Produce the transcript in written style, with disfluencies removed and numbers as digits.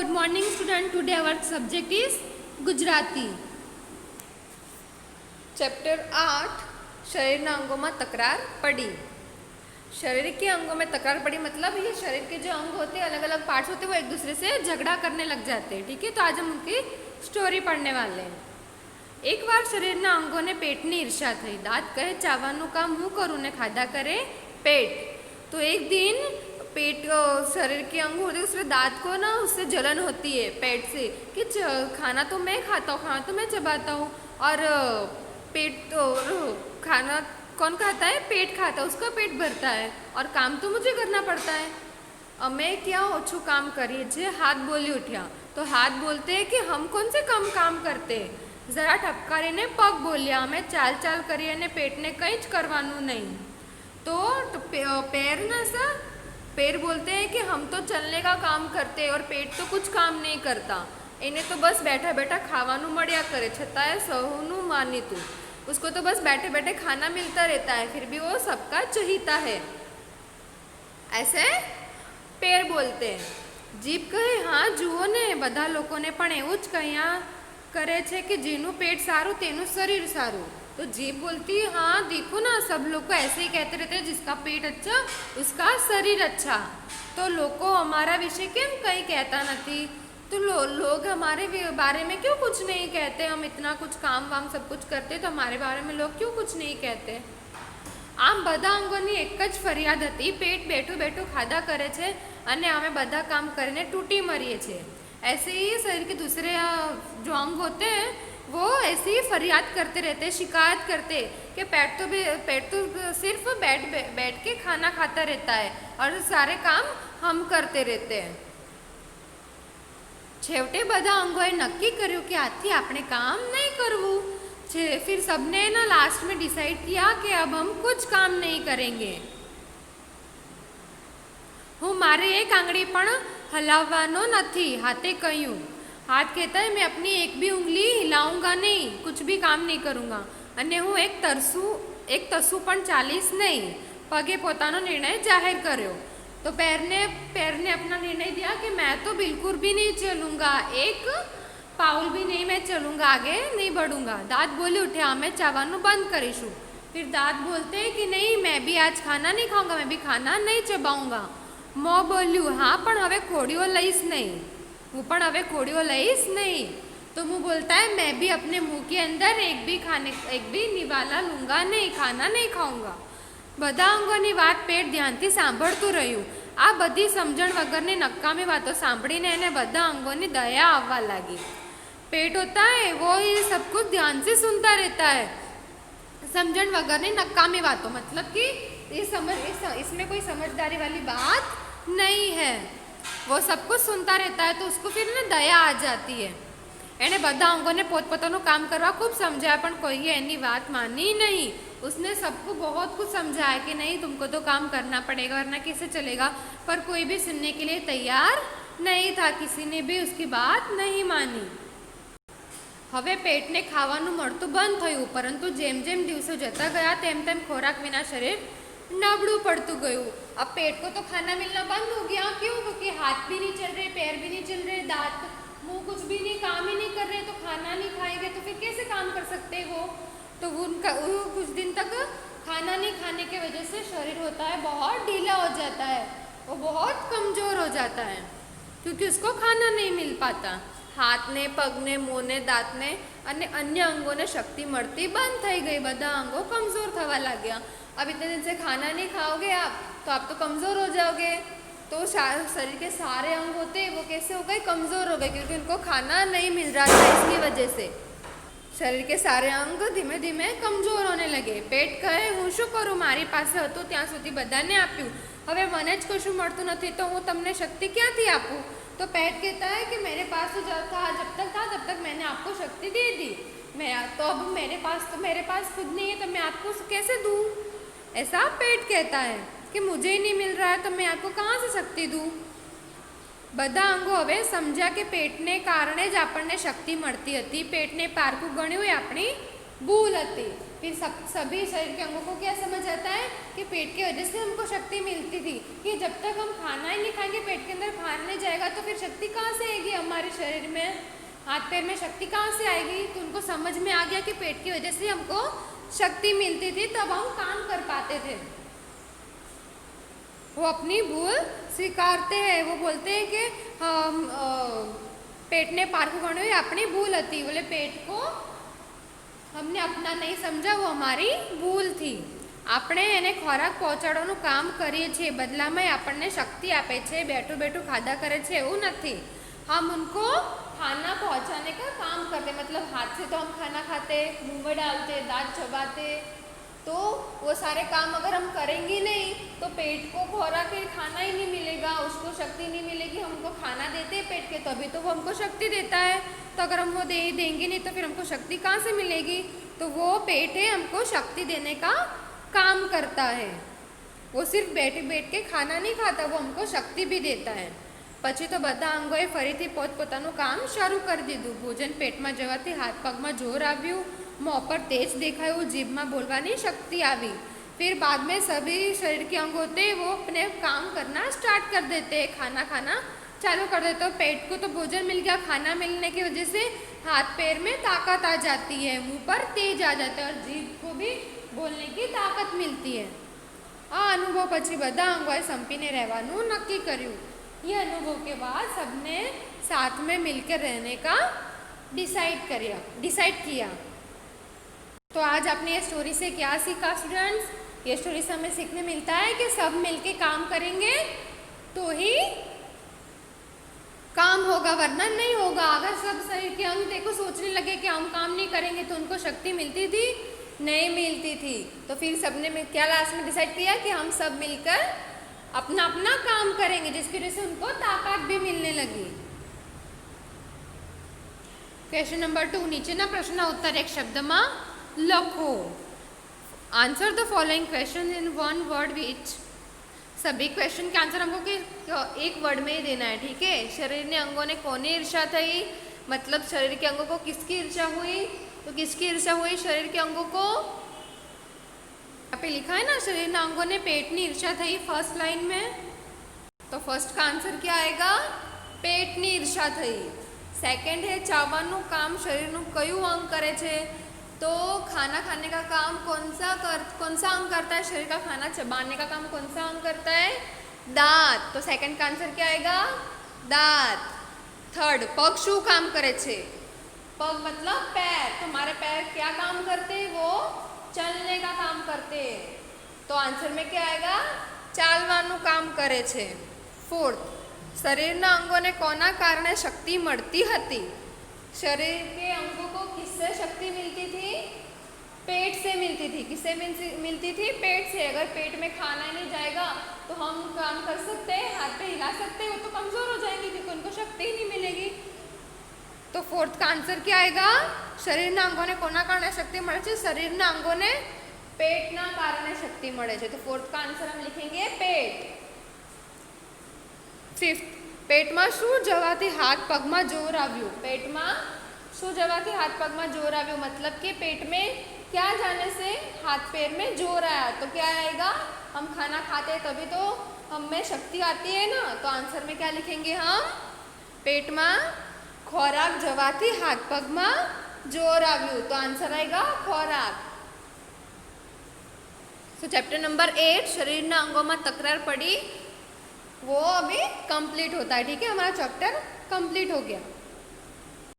good morning student. Today our subject is Gujarati. Chapter 8 शरीરના અંગોમાં તકરાર પડી. शरीर के अंगों में तकरार पड़ी मतलब ये शरीर के जो अंग होते हैं अलग अलग पार्ट्स होते हैं वो एक दूसरे से झगड़ा करने लग जाते हैं. ठीक है, तो आज हम उनकी स्टोरी पढ़ने वाले हैं. एक बार शरीરના અંગોને પેટની ઈર્ષા થઈ. दांत कहे ચાવવાનું કામ હું કરું ને ખાધા કરે पेट. तो एक दिन पेट शरीर के अंग होते उसमें दांत को ना उससे जलन होती है पेट से कि खाना तो मैं खाता हूँ, खाना तो मैं चबाता हूँ और पेट तो खाना कौन खाता है? पेट खाता है, उसका पेट भरता है और काम तो मुझे करना पड़ता है. अमे क्या ओछू काम करिए छे? हाथ बोली उठ्या. तो हाथ बोलते हैं कि हम कौन से कम काम करते? जरा ठपकारीने पग बोलिया. अमे चाल चाल करिए ने पेटने कंई ज करवानुं नहीं. तो पैर ना सा पैर बोलते हैं कि हम तो चलने का काम करते हैं और पेट तो कुछ काम नहीं करता. इन्हें तो बस बैठा बैठा खावानू मळ्या करे छतांय सहुनु मानीतुं. उसको तो बस बैठे बैठे खाना मिलता रहता है, फिर भी वो सबका चहीता है. ऐसे पैर बोलते हैं. जीभ कहे हाँ जुओ ने बधा लोकोने पण एवुं ज कह्या करे छे कि जेनुं पेट सारूं तेनुं शरीर सारूं. तो जीभ बोलती है हाँ देखो ना सब लोग को ऐसे ही कहते रहते हैं जिसका पेट अच्छा उसका शरीर अच्छा. तो लोग को हमारा विषय केम कहीं कहता नहीं? तो लोग हमारे बारे में क्यों कुछ नहीं कहते? हम इतना कुछ काम वाम सब कुछ करते तो हमारे बारे में लोग क्यों कुछ नहीं कहते? आम बधा अंगोनी एक ज फरियाद हती. पेट बैठो बैठो खाधा करे छे अने अमे बधा काम करीने तूटी मरीए छे. ऐसे ही शरीर के दूसरे जो अंग होते हैं वो ऐसे ही फरियाद करते रहते, शिकायत करते कि पेट तो सिर्फ बैठ के खाना खाता रहता है और सारे काम हम करते रहते हैं. छेवटे बधा अंगोए नक्की कर्યું कि आजથી આપણે काम नहीं करवू. फिर सबने ना लास्ट में डिसाइड किया कि अब हम कुछ काम नहीं करेंगे. હું મારે એક આંગળી પણ હલાવવાનો નથી. હાથે કહ્યું. हाथ कहता है मैं अपनी एक भी उंगली हिलाऊंगा नहीं, कुछ भी काम नहीं करूँगा. અને હું એક તસુ પણ ચાલીશ નહીં. પગે પોતાનો નિર્ણય જાહેર કર્યો. तो पैर ने अपना निर्णय दिया कि मैं तो बिल्कुल भी नहीं चलूँगा, एक पाउल भी नहीं मैं चलूँगा, आगे नहीं बढ़ूँगा. दांत बोली उठे हाँ मैं चावવાનું બંધ કરીશું. फिर दांत बोलते हैं कि नहीं मैं भी आज खाना नहीं खाऊंगा, मैं भी खाना नहीं चबाऊँगा. મોં બોલ્યું हाँ પણ હવે કોળીઓ લઈશ नहीं, હું પણ હવે કોળીઓ લઈશ नहीं. तो मुँह बोलता है मैं भी अपने मुंह के अंदर एक भी निवाला लूँगा नहीं, खाना नहीं खाऊंगा. બધા અંગોની વાત પેટ ધ્યાનથી સાંભળતું રહ્યું. આ બધી સમજણ વગરની નકામી વાતો સાંભળીને એને બધા અંગોની દયા આવવા લાગી. पेट होता है वो ही सब कुछ ध्यान से सुनता रहता है. समझण वगरनी नकामी बातों मतलब कि इसमें कोई समझदारी वाली बात नहीं है. वो सब कुछ सुनता रहता है तो उसको फिर ना दया आ जाती है. एने બધા અંગોને પોતપોતાનું કામ કરવા खूब समझाया પણ કોઈએ એની વાત માની नहीं. उसने सबको बहुत कुछ समझाया कि नहीं तुमको तो काम करना पड़ेगा वरना कैसे चलेगा, पर कोई भी सुनने के लिए तैयार नहीं था. किसी ने भी उसकी बात नहीं मानी. હવે પેટને ખાવાનું મળતું બંધ થયું, પરંતુ જેમ જેમ દિવસો જતા ગયા તેમ તેમ ખોરાક વિના શરીર नबड़ू पड़तू गયું. अब पेट को तो खाना मिलना बंद हो गया. क्यों? क्योंकि हाथ भी नहीं चल रहे, पैर भी नहीं चल रहे, दांत मुंह कुछ भी नहीं काम ही नहीं कर रहे. तो खाना नहीं खाएंगे तो फिर कैसे काम कर सकते हो? तो उनका कुछ दिन तक खाना नहीं खाने की वजह से शरीर होता है बहुत ढीला हो जाता है, वो बहुत कमज़ोर हो जाता है क्योंकि उसको खाना नहीं मिल पाता. हाथ ने पग ने मुँह ने दांत ने અને अन्य अंगों ने शक्ति મળતી બંધ થઈ गई. બધા अंगों कमज़ोर થવા लाग्या. अब इतने दिन से खाना नहीं खाओगे आप तो आप तो कमज़ोर हो जाओगे. तो शरीर के सारे अंग होते वो कैसे हो गए? कमज़ोर हो गए क्योंकि उनको खाना नहीं मिल रहा था. इसकी वजह से शरीर के सारे अंग धीमे धीमे कमज़ोर होने लगे. पेट कहे હું શું કરું, મારી પાસે હતું ત્યાં સુધી બધાને આપ્યું, હવે મને જ કશું મળતું નથી તો હું તમને શક્તિ ક્યાંથી આપું? तो पेट कहता है कि मेरे पास तो था जब तक मैंने आपको शक्ति दे दी. मैं तो अब मेरे पास खुद नहीं है तो मैं आपको कैसे दूँ? ऐसा पेट कहता है कि मुझे ही नहीं मिल रहा है तो मैं आपको कहाँ से शक्ति दूँ? બધા અંગો હવે સમજ્યા કે પેટને કારણે જ આપણને શક્તિ મળતી હતી. પેટને પારખું ગણ્યું એ આપણી भूल હતી. फिर सभी शरीर के अंगों को क्या समझ आता है कि पेट की वजह से हमको शक्ति मिलती थी कि जब तक हम खाना ही नहीं खाएंगे पेट के अंदर खाना नहीं जाएगा तो फिर शक्ति कहाँ से आएगी हमारे शरीर में, हाथ पैर में शक्ति कहाँ से आएगी? तो उनको समझ में आ गया कि पेट की वजह से हमको शक्ति मिलती थी, तब हम काम कर पाते थे। वो अपनी भूल स्वीकारते हैं, वो बोलते हैं कि हम पेट ने पारखू गणो ये अपनी भूल હતી, बोले पेट को हमने अपना नहीं समझा, वो हमारी भूल थी। આપણે એને ખોરાક પહોંચાડવાનું કામ કરીએ છીએ, બદલામાં આપણને શક્તિ આપે છે, બેઠું બેઠું ખાધા કરે છે એવું નથી। हम उनको खाना पहुंचाने का काम करते, मतलब हाथ से तो हम खाना खाते, मुंह में डालते, दांत चबाते, तो वो सारे काम अगर हम करेंगे नहीं तो पेट को खुराक खाना ही नहीं मिलेगा, उसको शक्ति नहीं मिलेगी। हमको खाना देते हैं पेट के, तभी तो वो हमको शक्ति देता है। तो अगर हम वो देंगे नहीं तो फिर हमको शक्ति कहाँ से मिलेगी? तो वो पेट है हमको शक्ति देने का काम करता है। वो सिर्फ बैठ के खाना नहीं खाता, वो हमको शक्ति भी देता है। પછી તો બધા અંગોએ ફરીથી પોતપોતાનું કામ શરૂ કરી દીધું। ભોજન પેટમાં જવાથી હાથ પગમાં જોર આવ્યું, મોં પર તેજ દેખાયું, જીભમાં બોલવાની શક્તિ આવી। फिर बाद में सभी शरीर के अंग होते वो अपने काम करना स्टार्ट कर देते, खाना खाना चालू कर देते। तो पेट को तो भोजन मिल गया, खाना मिलने की वजह से हाथ पैर में ताकत आ जाती है, मुंह पर तेज आ जाता है और जीभ को भी बोलने की ताकत मिलती है। आ अनुभव પછી બધા અંગોએ સંપીને રહેવાનું નક્કી કર્યું। ये अनुभव के बाद सबने साथ में मिलकर रहने का डिसाइड किया। तो आज आपने ये स्टोरी से क्या सीखा स्टूडेंट्स? ये स्टोरी से हमें सीखने मिलता है कि सब मिलके काम करेंगे तो ही काम होगा, वरना नहीं होगा। अगर सब शरीर के अंग देखो सोचने लगे कि हम काम नहीं करेंगे तो उनको शक्ति मिलती थी? नहीं मिलती थी। तो फिर सबने क्या लास्ट में डिसाइड किया कि हम सब मिलकर अपना अपना काम करेंगे, जिसकी वजह से उनको ताकत भी मिलने लगी। क्वेश्चन नंबर 2, नीचेના પ્રશ્નના ઉત્તર એક શબ્દમાં લખો। Answer the following question in one word which. सभी क्वेश्चन के आंसर हमको एक वर्ड में ही देना है, ठीक है। शरीर ने अंगों ने कोने ईर्षा थई, मतलब शरीर के अंगों को किसकी ईर्षा हुई? तो किसकी ईर्षा हुई शरीर के अंगों को? यहाँ पे लिखा है ना, शरीर अंगों ने पेटनी ईर्षा थई फर्स्ट लाइन में। तो फर्स्ट का आंसर क्या आएगा? पेटनी ईर्षा थई। सेकंड है चावવાનું काम शरीरનું કયું અંગ કરે છે? तो खाना खाने का काम कौन सा अंग करता है? शरीर का खाना चबाने का काम कौन सा अंग करता है? दांत। तो सेकंड का आंसर क्या आएगा? दांत। थर्ड, पग शू काम करे छे? पग मतलब पैर। तो हमारे पैर क्या काम करते हैं? वो चलने का काम करते हैं। तो आंसर में क्या आएगा? चालवानु काम करे छे। फोर्थ, शरीरना अंगोने कोना कारणे शक्ति मळती हती? शरीर के अंगों को किससे शक्ति मिलती थी? पेट से मिलती थी। किससे मिलती थी? पेट से। अगर पेट में खाना नहीं जाएगा तो हम काम कर सकते हैं, हाथ पे हिला सकते हैं, वो तो कमजोर हो जाएंगे क्योंकि उनको शक्ति ही नहीं मिलेगी। तो फोर्थ का आंसर क्या आएगा? शरीरना अंगोने कोना कारणे शक्ति मळे छे? शरीरना अंगोने पेटना कारणे शक्ति मळे छे। तो फोर्थ का आंसर हम लिखेंगे पेट। फिफ्थ, पेटમાં શું જવાથી હાથ પગમાં જોર આવ્યું? पेटમાં શું જવાથી हाथ પગમાં જોર આવ્યું? मतलब कि पेट में क्या जाने से हाथ पैर में जोर आया। तो क्या आएगा? हम खाना खाते हैं तभी तो हमें शक्ति आती है ना। तो आंसर में क्या लिखेंगे हम? पेटમાં ખોરાક જવાથી हाथ પગમાં જોર આવ્યું। तो आंसर आएगा ખોરાક। तो चैप्टर नंबर 8 शरीरना अंगों में तकरार पड़ी वो अभी कंप्लीट होता है, ठीक है। हमारा चैप्टर कंप्लीट हो गया।